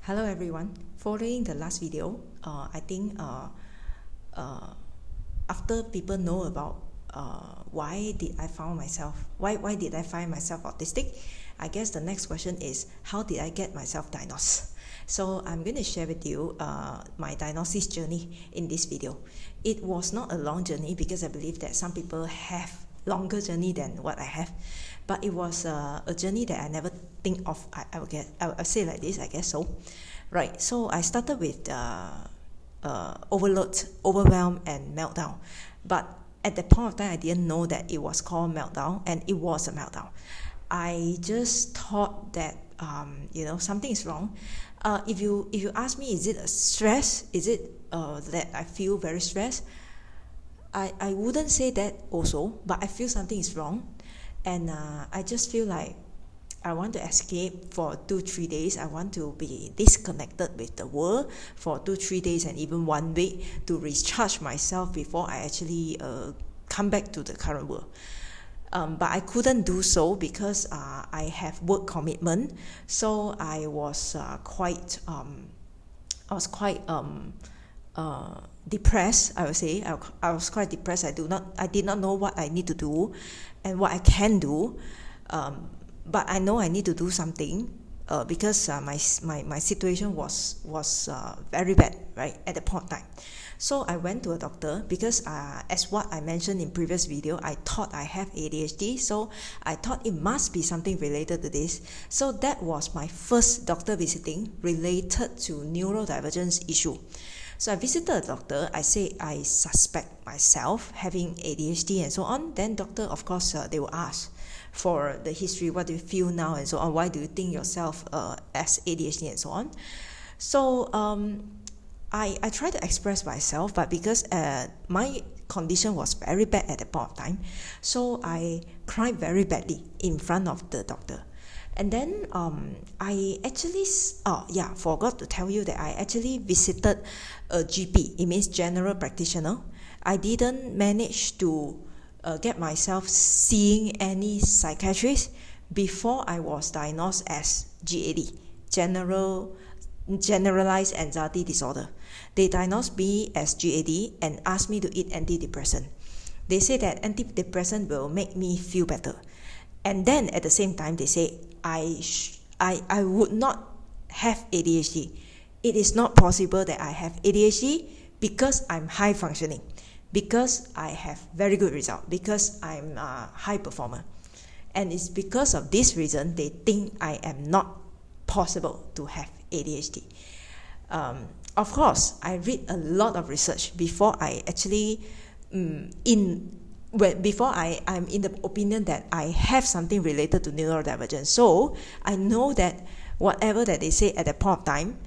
Hello everyone. Following the last video, I think after people know about why did I find myself autistic, I guess the next question is how did I get myself diagnosed? So I'm going to share with you my diagnosis journey in this video. It was not a long journey because I believe that some people have longer journey than what I have, but it was a journey that I never think of. I'll say like this, I guess so. Right, so I started with overload, overwhelm and meltdown, but at that point of time I didn't know that it was called meltdown, and it was a meltdown. I just thought that something is wrong. If you ask me, is it a stress? Is it that I feel very stressed? I wouldn't say that also, but I feel something is wrong, and I just feel like I want to escape for 2-3 days. I want to be disconnected with the world for 2-3 days and even 1 week to recharge myself before I actually come back to the current world. But I couldn't do so because I have work commitment. So I was quite depressed. I would say I was quite depressed. I did not know what I need to do and what I can do. But I know I need to do something because my situation was very bad, right, at the point of time. So I went to a doctor because as what I mentioned in previous video, I thought I have ADHD, so I thought it must be something related to this. So that was my first doctor visiting related to neurodivergence issue. So I visited a doctor. I say I suspect myself having ADHD and so on. Then doctor, of course, they will ask for the history, what do you feel now and so on, why do you think yourself as ADHD and so on. So I try to express myself, but because my condition was very bad at that point of time, so I cried very badly in front of the doctor. And then I actually, forgot to tell you that I actually visited a GP. It means general practitioner. I didn't manage to get myself seeing any psychiatrist before I was diagnosed as GAD, generalized anxiety disorder. They diagnosed me as GAD and asked me to eat antidepressant. They say that antidepressant will make me feel better. And then at the same time, they say I would not have ADHD. It is not possible that I have ADHD because I'm high functioning, because I have very good result, because I'm a high performer. And it's because of this reason they think I am not possible to have ADHD. Of course, I read a lot of research before I actually I'm in the opinion that I have something related to neurodivergence. So I know that whatever that they say at that point of time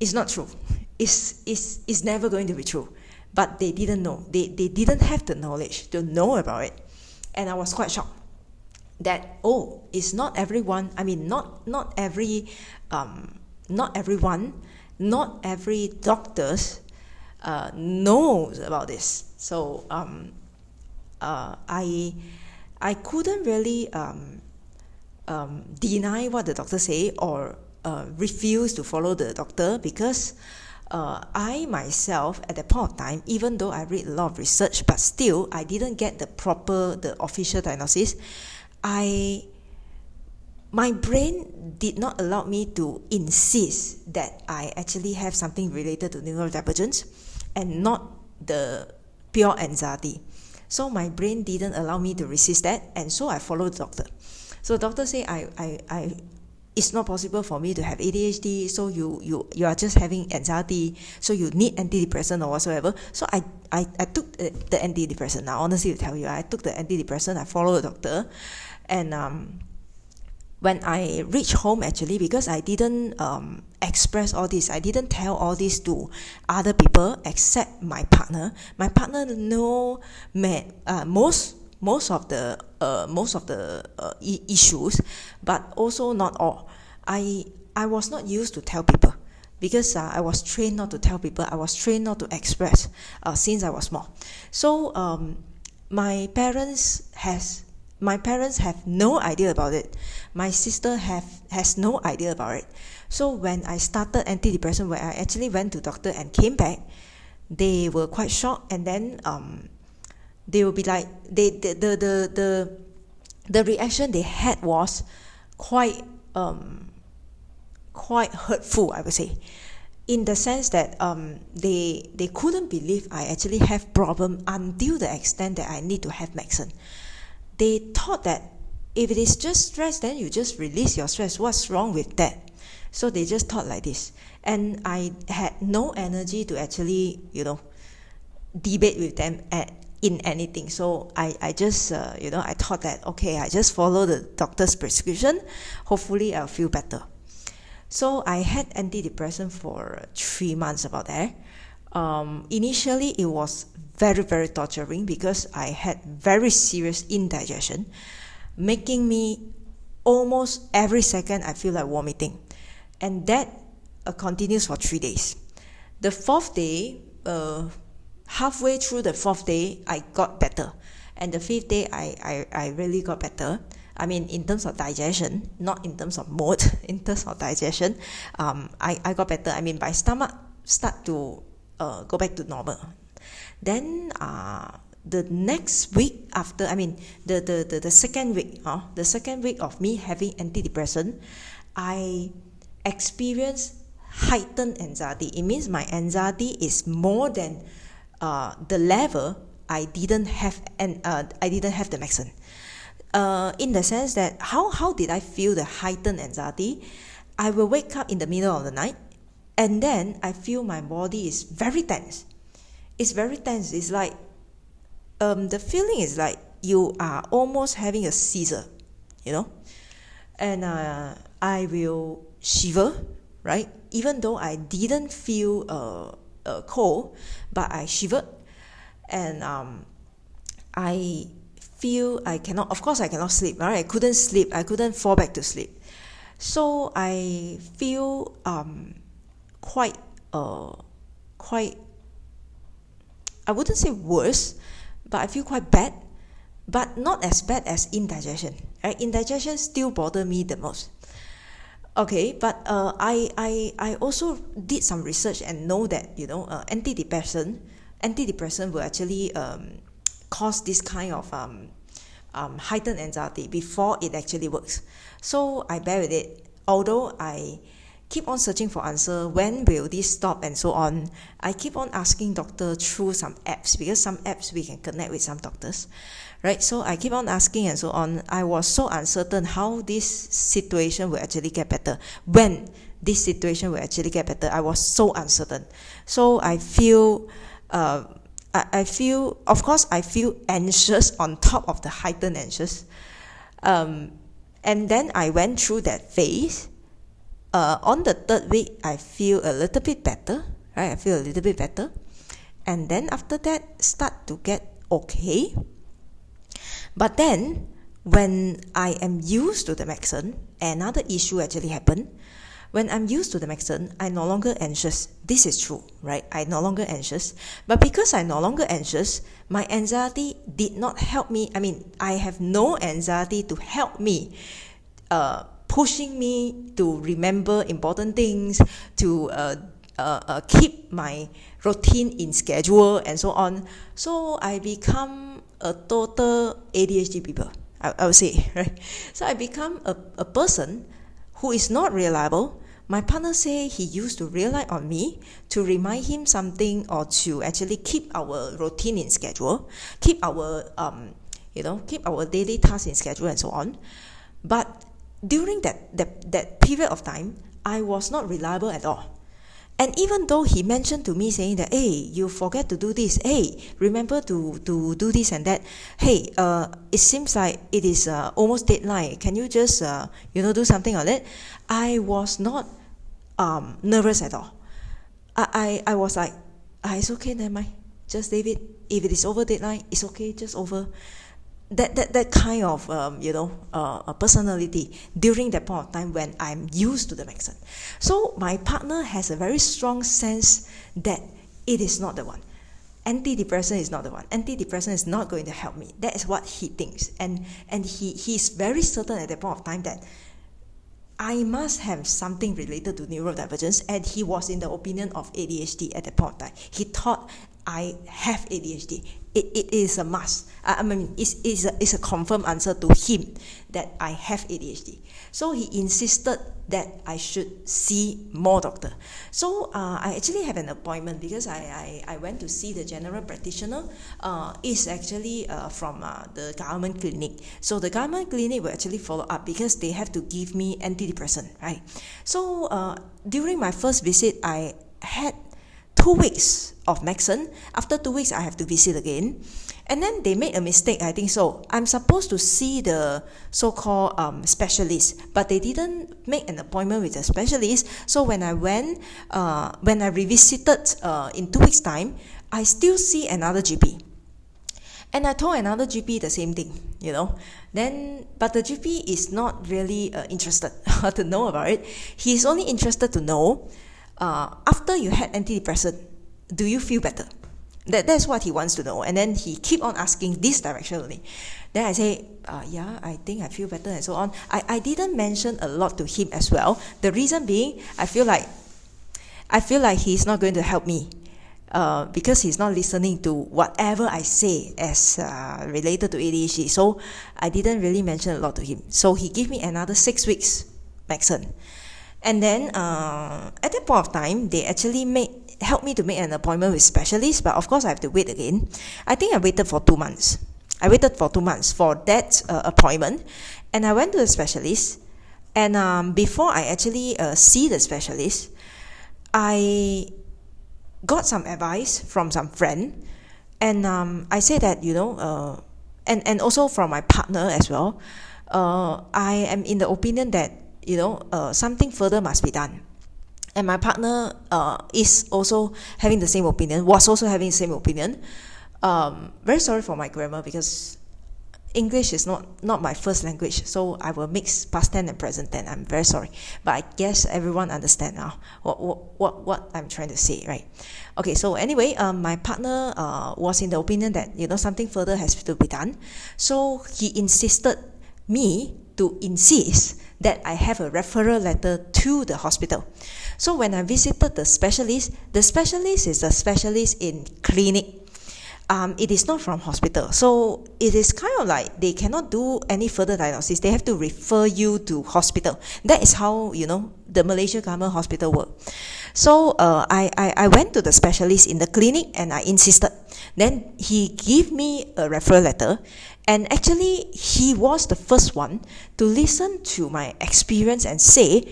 is not true. It's never going to be true. But they didn't know. They didn't have the knowledge to know about it. And I was quite shocked that, it's not everyone, not every doctors knows about this. So I couldn't really deny what the doctor say or refuse to follow the doctor because I myself at that point of time, even though I read a lot of research, but still I didn't get the official diagnosis. My brain did not allow me to insist that I actually have something related to neurodivergence and not the pure anxiety. So my brain didn't allow me to resist that, and so I followed the doctor. So the doctor say it's not possible for me to have ADHD, so you are just having anxiety, so you need antidepressant or whatsoever. So I took the antidepressant. Now, honestly to tell you, I took the antidepressant, I followed the doctor, and when I reached home, actually, because I didn't express all this, I didn't tell all this to other people except my partner. My partner know most of the issues, but also not all. I was not used to tell people because I was trained not to tell people. I was trained not to express since I was small. So my parents has My parents have no idea about it. My sister has no idea about it. So when I started antidepressant, when I actually went to doctor and came back, they were quite shocked, and then they will be like, the reaction they had was quite hurtful, I would say, in the sense that they couldn't believe I actually have problem until the extent that I need to have medicine. They thought that if it is just stress, then you just release your stress. What's wrong with that? So they just thought like this. And I had no energy to actually, debate with them in anything. So I just, I thought that, okay, I just follow the doctor's prescription. Hopefully I'll feel better. So I had antidepressant for 3 months about there. Initially, it was very, very torturing because I had very serious indigestion, making me almost every second I feel like vomiting. And that continues for 3 days. The 4th day, halfway through the 4th day, I got better. And the 5th day, I really got better. I mean, in terms of digestion, not in terms of mood, in terms of digestion, I got better. I mean, my stomach start to go back to normal. Then the next week after, I mean, the second week of me having antidepressant, I experienced heightened anxiety. It means my anxiety is more than the level I didn't have, and I didn't have the medicine. In the sense that how did I feel the heightened anxiety? I will wake up in the middle of the night, and then I feel my body is very tense. It's very tense. It's like the feeling is like you are almost having a seizure, and I will shiver, right? Even though I didn't feel cold, but I shivered, and I feel I cannot sleep, right? I couldn't sleep. I couldn't fall back to sleep. So I feel quite I wouldn't say worse, but I feel quite bad, but not as bad as indigestion. Right? Indigestion still bother me the most. Okay, but I also did some research and know that antidepressant will actually cause this kind of heightened anxiety before it actually works. So I bear with it. Although I keep on searching for answer, when will this stop and so on, I keep on asking doctor through some apps, because some apps we can connect with some doctors, right? So I keep on asking and so on. I was so uncertain how this situation will actually get better. When this situation will actually get better, I was so uncertain. So I feel of course I feel anxious on top of the heightened anxious, and then I went through that phase. On the 3rd week, I feel a little bit better, right? I feel a little bit better, and then after that, start to get okay. But then, when I am used to the medicine, another issue actually happened. When I'm used to the medicine, I'm no longer anxious. This is true, right? I'm no longer anxious. But because I'm no longer anxious, my anxiety did not help me. I mean, I have no anxiety to help me, pushing me to remember important things, to keep my routine in schedule and so on. So I become a total ADHD people, I would say, right? So I become a person who is not reliable. My partner say he used to rely on me to remind him something, or to actually keep our routine in schedule, keep our daily tasks in schedule and so on. But during that period of time, I was not reliable at all. And even though he mentioned to me saying that, hey, you forget to do this, hey, remember to do this and that, hey, it seems like it is almost deadline, can you just do something on it? I was not nervous at all. I was like, it's okay, never mind, just leave it. If it is over deadline, it's okay, just over. That kind of personality during that point of time when I'm used to the medicine. So my partner has a very strong sense that it is not the one. antidepressant is not the one. Antidepressant is not going to help me. That is what he thinks. And he's very certain at that point of time that I must have something related to neurodivergence, and he was in the opinion of ADHD at that point of time. He thought I have ADHD. It is a must. I mean, it's a confirmed answer to him that I have ADHD. So he insisted that I should see more doctor. So I actually have an appointment because I went to see the general practitioner. It's actually from the government clinic. So the government clinic will actually follow up because they have to give me antidepressant, right? So during my first visit, I had 2 weeks of medicine. After 2 weeks, I have to visit again. And then they made a mistake, I think so. I'm supposed to see the so-called specialist, but they didn't make an appointment with the specialist. So when I went, when I revisited in 2 weeks' time, I still see another GP. And I told another GP the same thing, you know. But the GP is not really interested to know about it. He's only interested to know, after you had antidepressant, do you feel better? That's what he wants to know. And then he keep on asking this direction only. Then I say, yeah, I think I feel better and so on. I didn't mention a lot to him as well. The reason being, I feel like he's not going to help me. Because he's not listening to whatever I say as related to ADHD. So I didn't really mention a lot to him. So he gave me another 6 weeks medicine. And then at that point of time, they actually helped me to make an appointment with specialists, but of course I have to wait again. I think I waited for 2 months. I waited for 2 months for that appointment, and I went to the specialist. And before I actually see the specialist, I got some advice from some friend, and I said that, you know, and also from my partner as well. I am in the opinion that, you know, something further must be done. And my partner is also having the same opinion, was also having the same opinion. Very sorry for my grammar because English is not my first language, so I will mix past tense and present tense. I'm very sorry. But I guess everyone understand now what I'm trying to say, right? Okay, so anyway, my partner was in the opinion that, you know, something further has to be done. So he insisted me to insist that I have a referral letter to the hospital. So when I visited the specialist is a specialist in clinic. It is not from hospital. So it is kind of like they cannot do any further diagnosis. They have to refer you to hospital. That is how, you know, the Malaysia government hospital work. So I went to the specialist in the clinic and I insisted. Then he gave me a referral letter. And actually, he was the first one to listen to my experience and say,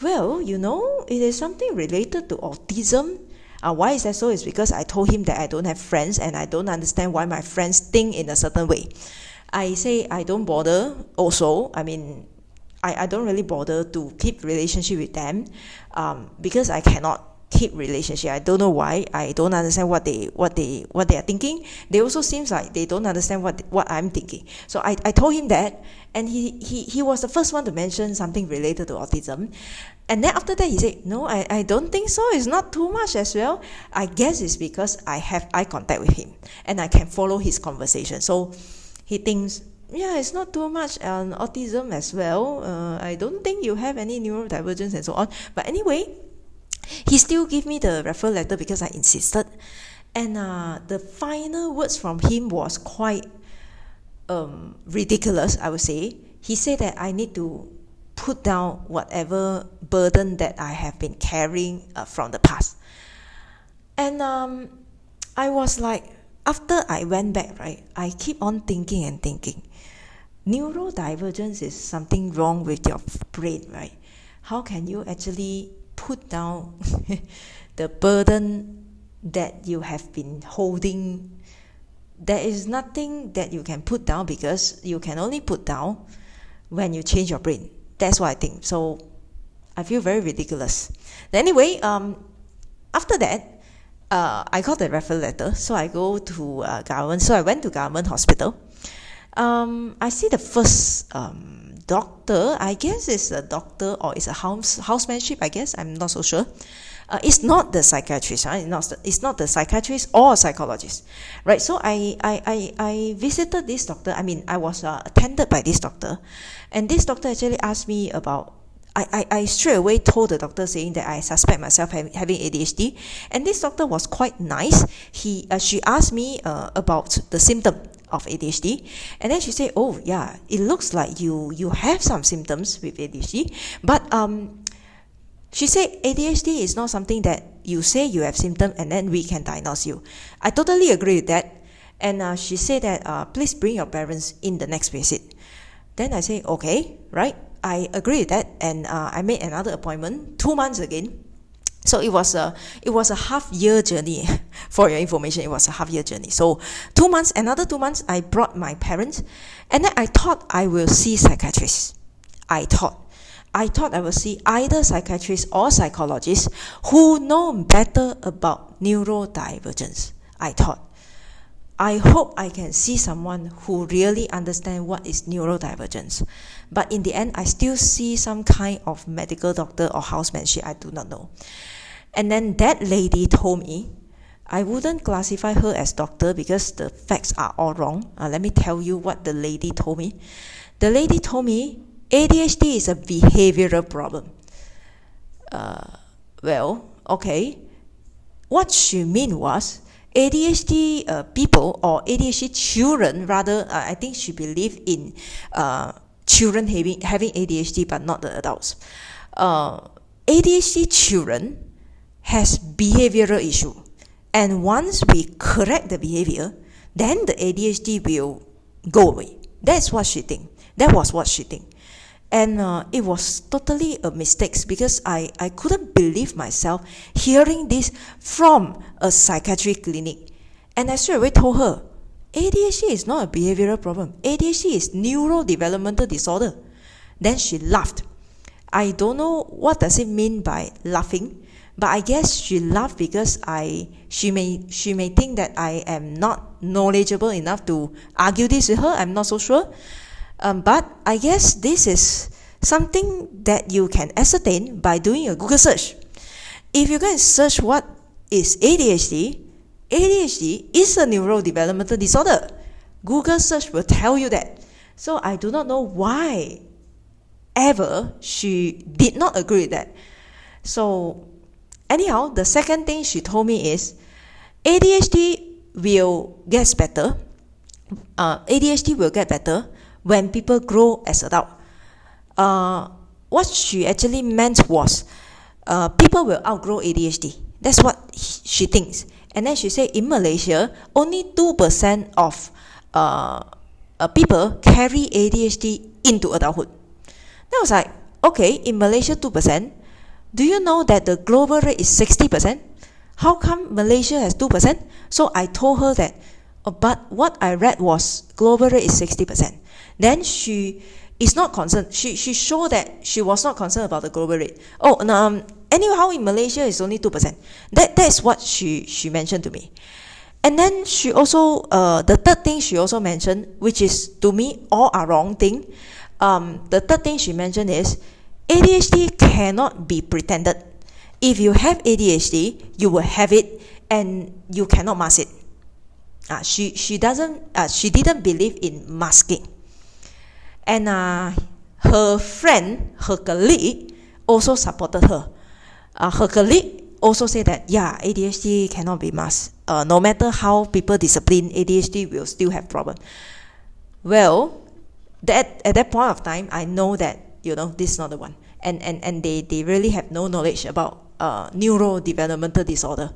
well, you know, it is something related to autism. Why is that so? It's because I told him that I don't have friends and I don't understand why my friends think in a certain way. I say I don't bother also. I mean, I don't really bother to keep relationship with them because I cannot keep relationship. I don't know why. I don't understand what they are thinking. They also seems like they don't understand what I'm thinking. So I told him that, and he was the first one to mention something related to autism. And then after that he said, no, I don't think so. It's not too much as well. I guess it's because I have eye contact with him and I can follow his conversation. So he thinks, yeah, it's not too much on autism as well. I don't think you have any neurodivergence and so on. But anyway, he still gave me the referral letter because I insisted. And the final words from him was quite ridiculous, I would say. He said that I need to put down whatever burden that I have been carrying from the past. And I was like, after I went back, right, I keep on thinking and thinking. Neurodivergence is something wrong with your brain, right? How can you actually put down the burden that you have been holding? There is nothing that you can put down because you can only put down when you change your brain. That's what I think. So I feel very ridiculous. Anyway, after that, I got the referral letter. So I go to government. So I went to government hospital. I see the first doctor. I guess it's a doctor or it's a housemanship, I guess. I'm not so sure. It's not the psychiatrist, it's not the psychiatrist or psychologist, right? So I visited this doctor. I was attended by this doctor, and this doctor actually asked me about. I straight away told the doctor saying that I suspect myself having ADHD, and this doctor was quite nice. She asked me about the symptom of ADHD, and then she said, "Oh yeah, it looks like you have some symptoms with ADHD, but she said ADHD is not something that you say you have symptoms and then we can diagnose you." I totally agree with that, and she said that please bring your parents in the next visit. Then I say okay, right? I agree with that, and I made another appointment 2 months again. So it was a half-year journey. For your information, it was a half-year journey. So 2 months, another 2 months, I brought my parents, and then I thought I will see psychiatrists. I thought I will see either psychiatrists or psychologists who know better about neurodivergence. I hope I can see someone who really understands what is neurodivergence. But in the end, I still see some kind of medical doctor or housemanship, I do not know. And then that lady told me, I wouldn't classify her as doctor because the facts are all wrong. Let me tell you what the lady told me. The lady told me ADHD is a behavioral problem. Well, okay. What she meant was ADHD people or ADHD children, rather, I think she believed in children having ADHD but not the adults. ADHD children has behavioral issue, and once we correct the behavior, then the ADHD will go away. That's what she think. That was what she think. And it was totally a mistake because I couldn't believe myself hearing this from a psychiatric clinic. And I straight away told her, ADHD is not a behavioral problem. ADHD is neurodevelopmental disorder. Then she laughed. I don't know what does it mean by laughing, but I guess she laughed because she may think that I am not knowledgeable enough to argue this with her. I'm not so sure. But I guess this is something that you can ascertain by doing a Google search. If you go and search what is ADHD, ADHD is a neurodevelopmental disorder. Google search will tell you that. So I do not know why ever she did not agree with that. So anyhow, the second thing she told me is ADHD will get better. ADHD will get better when people grow as adults. What she actually meant was people will outgrow ADHD. That's what she thinks. And then she said in Malaysia, only 2% of people carry ADHD into adulthood. Then I was like, okay, in Malaysia 2%. Do you know that the global rate is 60%? How come Malaysia has 2%? So I told her that, but what I read was global rate is 60%. Then she is not concerned. She showed that she was not concerned about the global rate. Anyhow, in Malaysia, it's only 2%. That's what she mentioned to me. And then she also, the third thing she also mentioned, which is to me all are wrong thing. The third thing she mentioned is ADHD cannot be pretended. If you have ADHD, you will have it, and you cannot mask it. She didn't believe in masking. And her friend, her colleague, also supported her. Her colleague also said that, yeah, ADHD cannot be masked. No matter how people discipline, ADHD will still have problem. Well, at that point of time, I know that, this is not the one. And they really have no knowledge about neurodevelopmental disorder.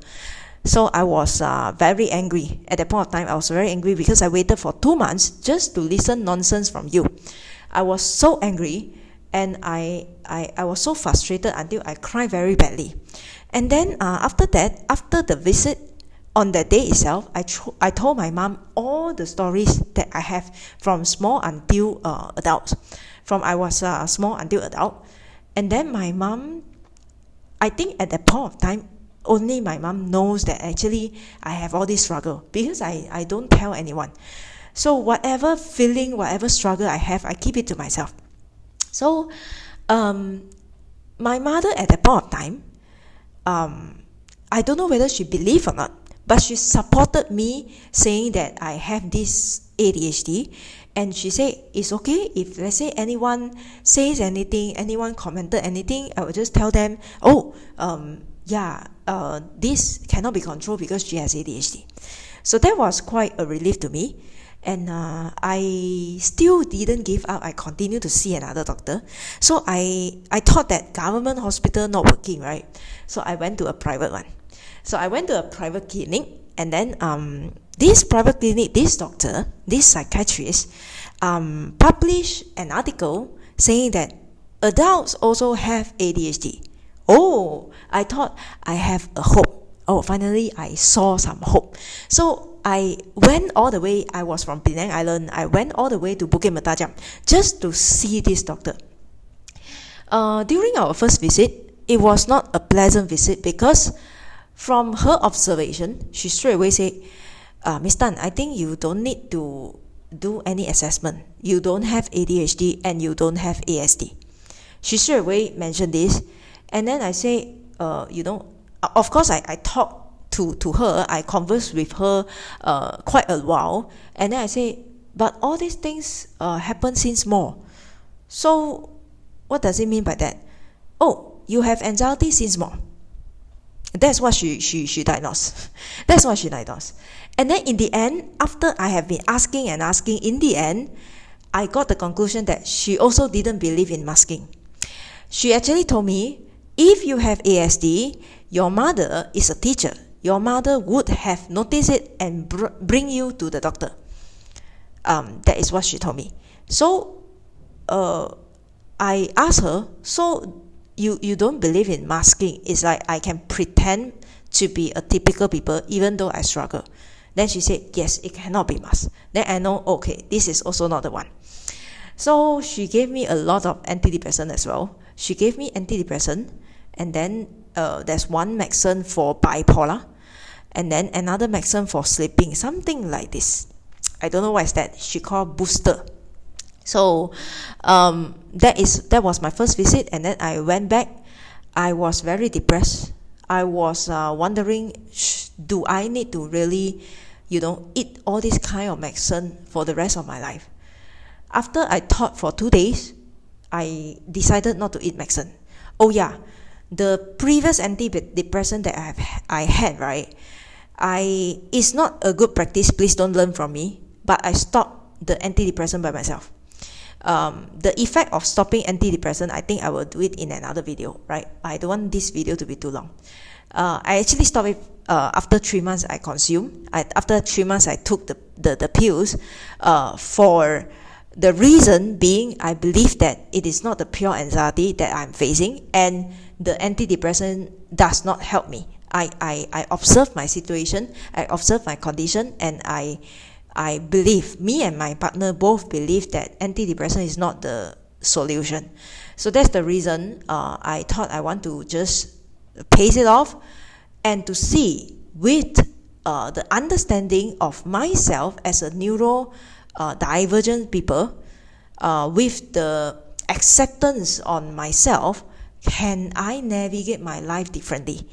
So I was very angry. At that point of time, I was very angry because I waited for 2 months just to listen nonsense from you. I was so angry, and I was so frustrated until I cried very badly. And then after that, after the visit, on that day itself, I told my mom all the stories that I have from small until adult. From I was small until adult. And then my mom, I think at that point of time, only my mom knows that actually I have all this struggle because I don't tell anyone. So whatever feeling, whatever struggle I have, I keep it to myself. So my mother at that point of time, I don't know whether she believed or not, but she supported me saying that I have this ADHD, and she said it's okay if, let's say, anyone says anything, anyone commented anything, I will just tell them, this cannot be controlled because she has ADHD. So that was quite a relief to me. And I still didn't give up. I continued to see another doctor. So I thought that government hospital not working, right? So I went to a private one. So I went to a private clinic, and then this private clinic, this doctor, this psychiatrist, published an article saying that adults also have ADHD. Oh, I thought I have a hope. Oh, finally I saw some hope. So I went all the way. I was from Penang Island. I went all the way to Bukit Mertajam just to see this doctor. During our first visit, it was not a pleasant visit because from her observation, she straight away said, Miss Tan, I think you don't need to do any assessment. You don't have ADHD and you don't have ASD. She straight away mentioned this. And then I say, of course I talked to her. I conversed with her quite a while. And then I say, but all these things happen since small. So what does it mean by that? Oh, you have anxiety since small. That's what she diagnosed. That's what she diagnosed. And then in the end, after I have been asking and asking, in the end, I got the conclusion that she also didn't believe in masking. She actually told me, if you have ASD, your mother is a teacher. Your mother would have noticed it and bring you to the doctor. That is what she told me. So I asked her, so you don't believe in masking? It's like I can pretend to be a typical people even though I struggle. Then she said, yes, it cannot be masked. Then I know, okay, this is also not the one. So she gave me a lot of antidepressant as well. She gave me antidepressant, and then there's one medicine for bipolar, and then another medicine for sleeping, something like this. I don't know what is that. She called booster. So that was my first visit, and then I went back. I was very depressed. I was wondering, do I need to really, eat all this kind of medicine for the rest of my life? After I thought for 2 days, I decided not to eat medicine. Oh yeah, the previous antidepressant that I had, right? It's not a good practice. Please don't learn from me. But I stopped the antidepressant by myself. The effect of stopping antidepressant, I think I will do it in another video, right? I don't want this video to be too long. I actually stopped it after 3 months I consumed. After 3 months I took the pills for the reason being I believe that it is not the pure anxiety that I'm facing, and the antidepressant does not help me. I observe my situation, I observe my condition, and I believe, me and my partner both believe that antidepressant is not the solution. So that's the reason I thought I want to just pace it off and to see with the understanding of myself as a neurodivergent people, with the acceptance on myself, can I navigate my life differently?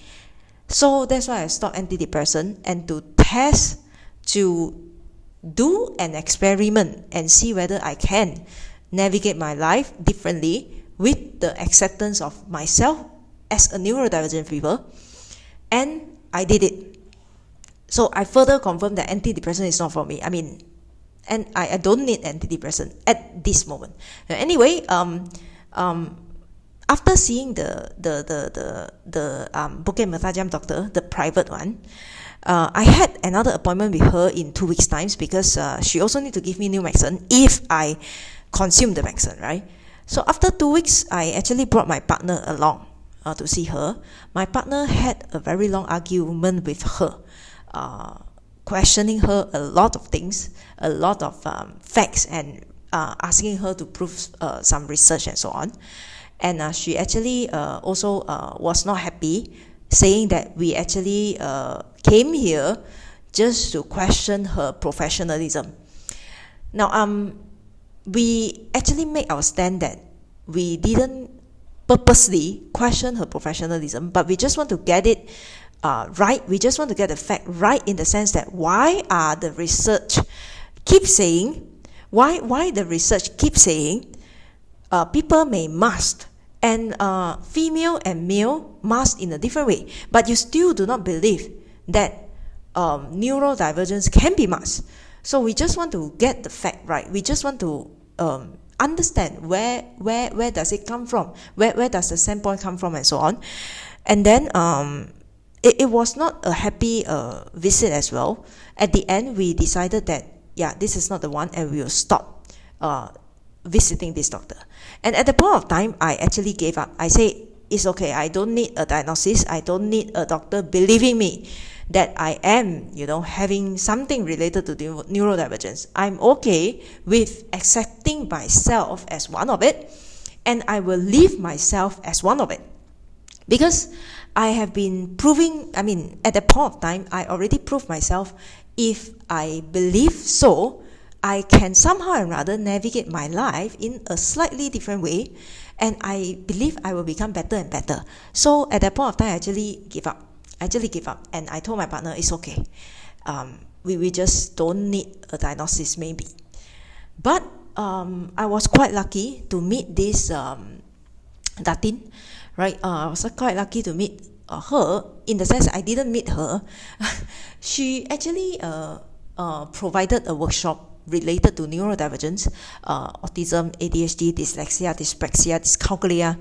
So that's why I stopped antidepressant, and to test, to do an experiment and see whether I can navigate my life differently with the acceptance of myself as a neurodivergent people. And I did it. So I further confirmed that antidepressant is not for me. And I don't need antidepressant at this moment. Anyway, after seeing the Bukit Mertajam doctor, the private one, I had another appointment with her in 2 weeks' time because she also need to give me new medicine if I consume the medicine, right? So after 2 weeks, I actually brought my partner along to see her. My partner had a very long argument with her, questioning her a lot of things, a lot of facts, and asking her to prove some research and so on. And she actually also was not happy, saying that we actually came here just to question her professionalism. Now, we actually made our stand that we didn't purposely question her professionalism, but we just want to get it right. We just want to get the fact right, in the sense that why the research keeps saying people may mask, and female and male mask in a different way, but you still do not believe that neurodivergence can be masked. So we just want to get the fact right. We just want to understand where does it come from, where does the standpoint come from, and so on. And then it was not a happy visit as well. At the end, we decided that this is not the one, and we will stop visiting this doctor. And at the point of time, I actually gave up. I say, it's okay, I don't need a diagnosis, I don't need a doctor believing me that I am, having something related to neurodivergence. I'm okay with accepting myself as one of it, and I will leave myself as one of it. Because I have been proving, at the point of time, I already proved myself. If I believe so, I can somehow or rather navigate my life in a slightly different way, and I believe I will become better and better. So at that point of time, I actually give up. And I told my partner, it's okay. We just don't need a diagnosis, maybe. But I was quite lucky to meet this Datin, right? I was quite lucky to meet her, in the sense I didn't meet her. She actually provided a workshop related to neurodivergence, autism, ADHD, dyslexia, dyspraxia, dyscalculia,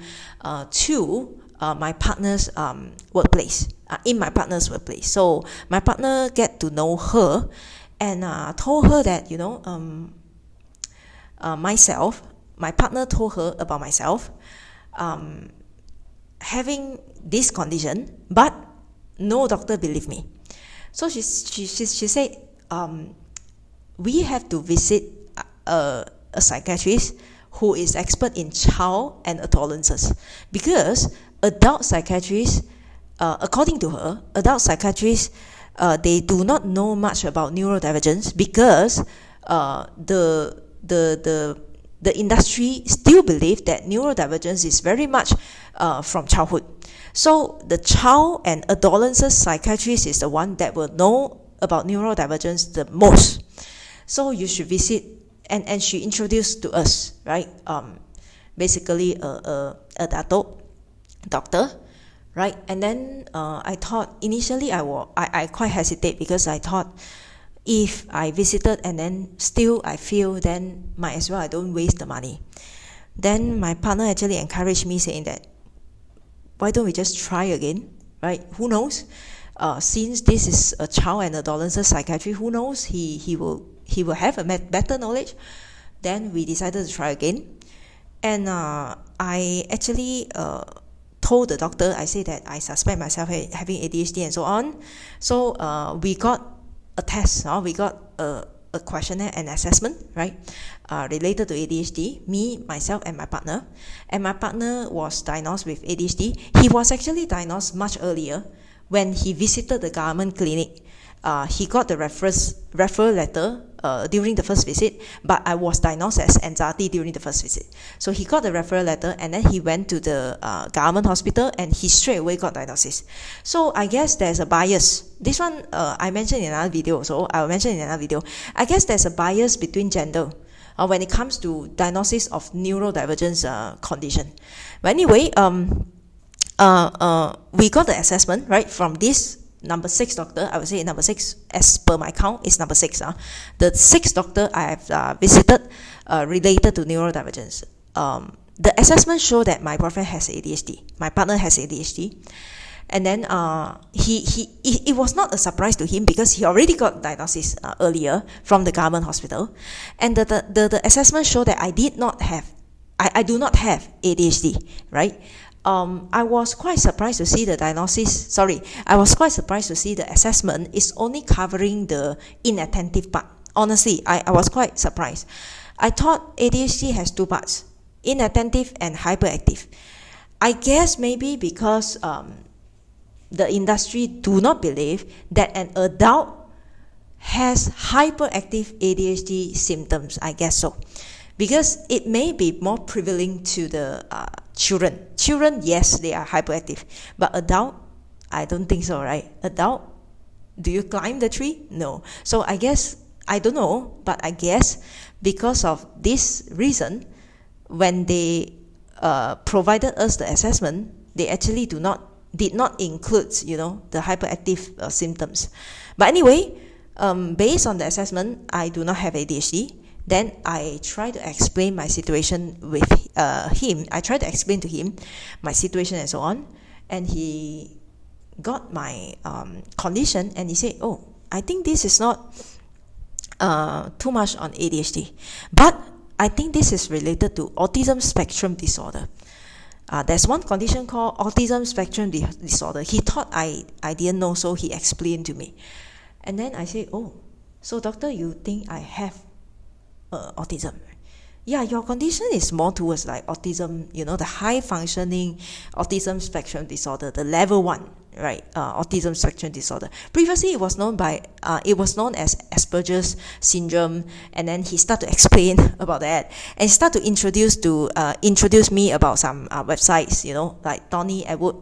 to my partner's workplace, in my partner's workplace. So my partner get to know her, and told her that, my partner told her about myself, having this condition, but no doctor believed me. So she said, we have to visit a psychiatrist who is expert in child and adolescents, because adult psychiatrists, according to her, they do not know much about neurodivergence, because the industry still believe that neurodivergence is very much from childhood. So the child and adolescent psychiatrist is the one that will know about neurodivergence the most. So you should visit, and she introduced to us, right? Basically a adult doctor, right? And then I thought initially I quite hesitate, because I thought if I visited and then still I feel, then might as well I don't waste the money. Then my partner actually encouraged me, saying that why don't we just try again, right? Who knows? Since this is a child and adolescent psychiatry, who knows? He will have a better knowledge. Then we decided to try again, and I actually told the doctor, I said that I suspect myself having ADHD and so on. So we got a test, we got a questionnaire and assessment, right, related to ADHD, me, myself, and my partner. And my partner was diagnosed with ADHD. He was actually diagnosed much earlier when he visited the government clinic. He got the referral letter during the first visit, but I was diagnosed as anxiety during the first visit. So he got the referral letter, and then he went to the government hospital, and he straight away got diagnosis. So I guess there's a bias. This one I mentioned in another video, so I will mention in another video. I guess there's a bias between gender when it comes to diagnosis of neurodivergence condition. But anyway, we got the assessment, right, from this number 6 doctor. I would say number 6, as per my count, is number 6. The 6th doctor I have visited related to neurodivergence. The assessment showed that my boyfriend has ADHD. My partner has ADHD. And then it was not a surprise to him, because he already got diagnosis earlier from the government hospital. And the assessment showed that I do not have ADHD, right? I was quite surprised to see the diagnosis. I was quite surprised to see the assessment is only covering the inattentive part. Honestly, I was quite surprised. I thought ADHD has 2 parts, inattentive and hyperactive. I guess maybe because the industry do not believe that an adult has hyperactive ADHD symptoms. I guess so, because it may be more prevalent to the Children, yes, they are hyperactive. But adult, I don't think so, right? Adult, do you climb the tree? No. So I guess, I don't know, but I guess because of this reason, when they provided us the assessment, they actually did not include, the hyperactive symptoms. But anyway, based on the assessment, I do not have ADHD. Then I try to explain my situation with him. I try to explain to him my situation and so on. And he got my condition and he said, oh, I think this is not too much on ADHD. But I think this is related to autism spectrum disorder. There's one condition called autism spectrum disorder. He thought I didn't know, so he explained to me. And then I said, oh, so doctor, you think I have autism? Yeah, your condition is more towards like autism, the high functioning autism spectrum disorder, the level 1, right? Autism spectrum disorder. Previously, it was known as Asperger's syndrome, and then he started to explain about that, and he started to introduce me about some websites, like Tony Edward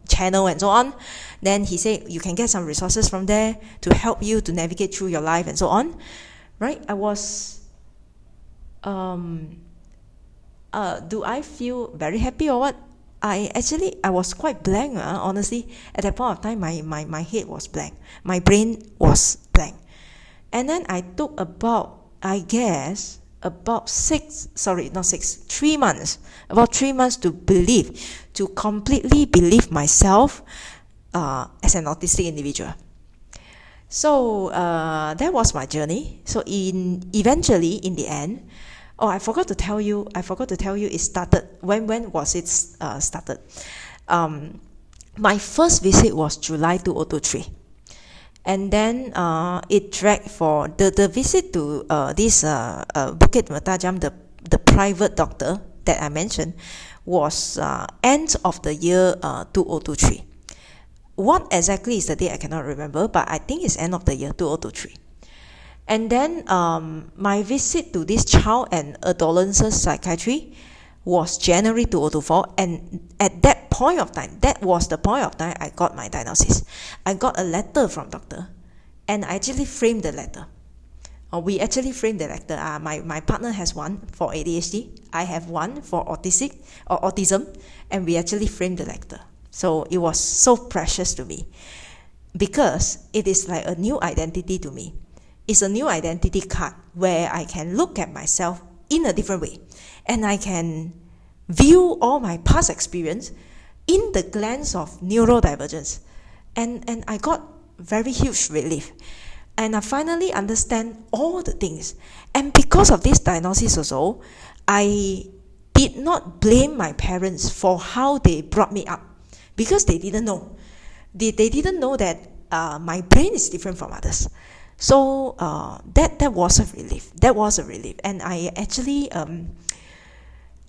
channel and so on. Then he said you can get some resources from there to help you to navigate through your life and so on, right? I was do I feel very happy or what? I was quite blank, honestly. At that point of time, my head was blank. My brain was blank. And then I took about 3 months, about 3 months to completely believe myself as an autistic individual. So that was my journey. So eventually, in the end, I forgot to tell you it started. When was it started? My first visit was July 2003. And then it dragged for the visit to this Bukit Mertajam, the private doctor that I mentioned, was end of the year 2023. What exactly is the date I cannot remember, but I think it's end of the year 2023. And then my visit to this child and adolescent psychiatry was January 2004, and at that point of time, that was the point of time I got my diagnosis. I got a letter from doctor, and I actually framed the letter. We actually framed the letter. My partner has one for ADHD, I have one for autism, and we actually framed the letter. So it was so precious to me because it is like a new identity to me. It's a new identity card where I can look at myself in a different way, and I can view all my past experience in the lens of neurodivergence. And I got very huge relief. And I finally understand all the things. And because of this diagnosis also, I did not blame my parents for how they brought me up, because they didn't know. They didn't know that my brain is different from others. So that was a relief. And I actually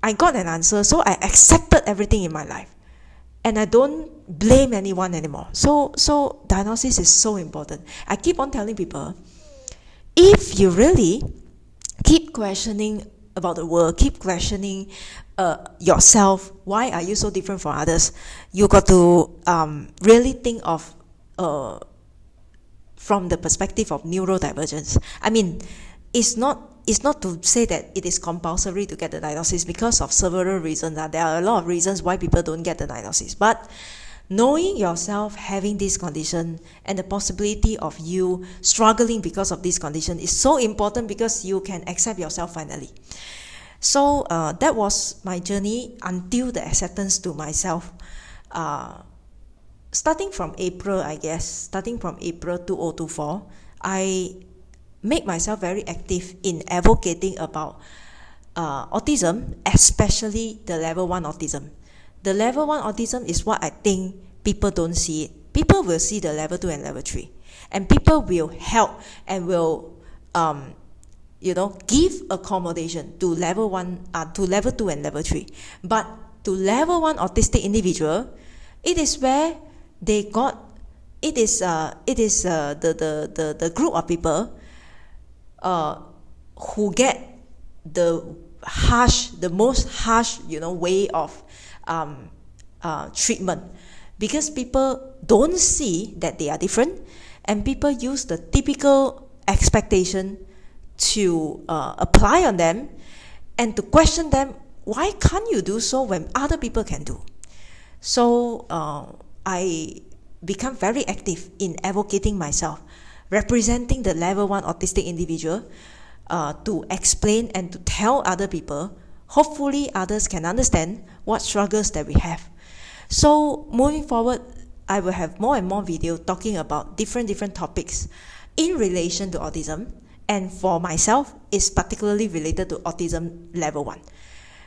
I got an answer, so I accepted everything in my life, and I don't blame anyone anymore. So diagnosis is so important. I keep on telling people, if you really keep questioning about the world, keep questioning yourself, why are you so different from others, you got to really think of from the perspective of neurodivergence. I mean, it's not to say that it is compulsory to get the diagnosis, because of several reasons. There are a lot of reasons why people don't get the diagnosis. But knowing yourself having this condition and the possibility of you struggling because of this condition is so important, because you can accept yourself finally. So that was my journey until the acceptance to myself. Starting from April 2024, I make myself very active in advocating about autism, especially the level 1 autism. The level 1 autism is what I think people don't see it. People will see the level 2 and level 3. And people will help and will give accommodation to level 1, to level 2 and level 3. But to level 1 autistic individual, it is where they got, it is the group of people who get the the most harsh, way of treatment, because people don't see that they are different, and people use the typical expectation to apply on them and to question them, why can't you do so when other people can do? So I become very active in advocating myself, representing the level 1 autistic individual, to explain and to tell other people. Hopefully others can understand what struggles that we have. So moving forward, I will have more and more videos talking about different topics in relation to autism, and for myself, it's particularly related to autism level 1.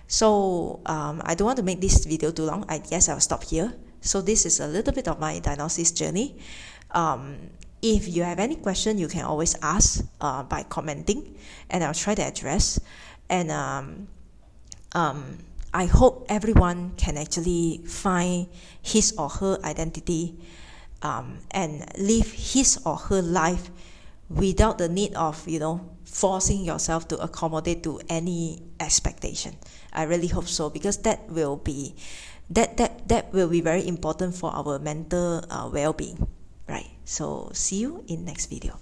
So I don't want to make this video too long. I guess I'll stop here. So this is a little bit of my diagnosis journey. If you have any question, you can always ask by commenting, and I'll try to address. And I hope everyone can actually find his or her identity and live his or her life without the need of, forcing yourself to accommodate to any expectation. I really hope so, because that will be very important for our mental well-being, right? So see you in next video.